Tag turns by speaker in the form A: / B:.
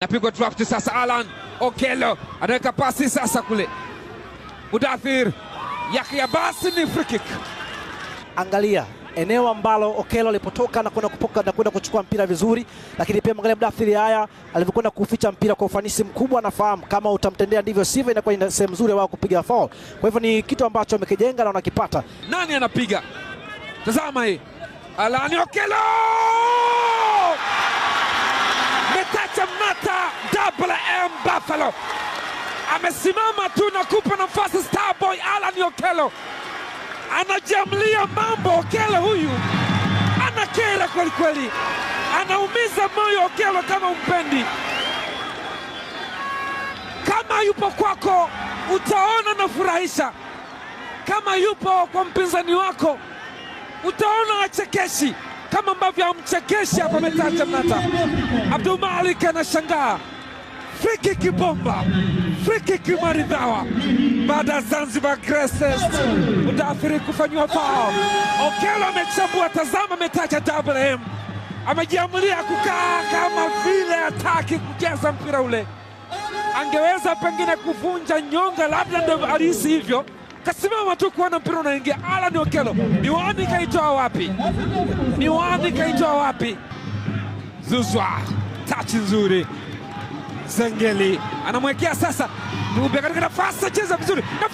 A: Napigwa draft sasa. Alan Okello anaweka pasi sasa kule. Mudathir Yahya, basi ni free kick.
B: Angalia eneo ambalo Okello alipotoka na kwenda kupoka na kwenda kuchukua mpira vizuri, lakini pia angalia Mudathir haya alivyokwenda kuficha mpira kwa ufanisi mkubwa. Anafahamu kama utamtendea ndivyo sivyo, inakuwa ni sehemu nzuri wao kupiga foul. Kwa hivyo ni kitu ambacho amekijenga na wanakipata.
A: Nani anapiga? Tazama hii. Alan Okello! Metacha Mata, Double M Buffalo. Amesimama tu na kupa nafasi Starboy Alan Okello. Anajamlia mambo. Okello huyu anakera kweli kweli, anaumiza moyo Okello kama umpendi. Kama yupo kwako utaona nafurahisha, kama yupo kwa mpinzani wako utaona achekeshi, kama ambavyo amchekeshi hapa Metacha Mata. Abdul Malik anashangaa. Free kick bomba, free kick maridhawa baada ya Zanzibar Crescent Mudathir kufanywa foul. Okello amechambua. Tazama Metacha Double M amejiamulia kukaa kama vile hataki kucheza mpira ule. Angeweza pengine kuvunja nyonga, labda ndio alihisi hivyo, kasimama tu kuona mpira unaingia. Alan Okello, miwani kaitoa wapi? Miwani kaitoa wapi? Zuzwa, touch nzuri. Zengeli anamwekea sasa Dube katika nafasi, cheza vizuri.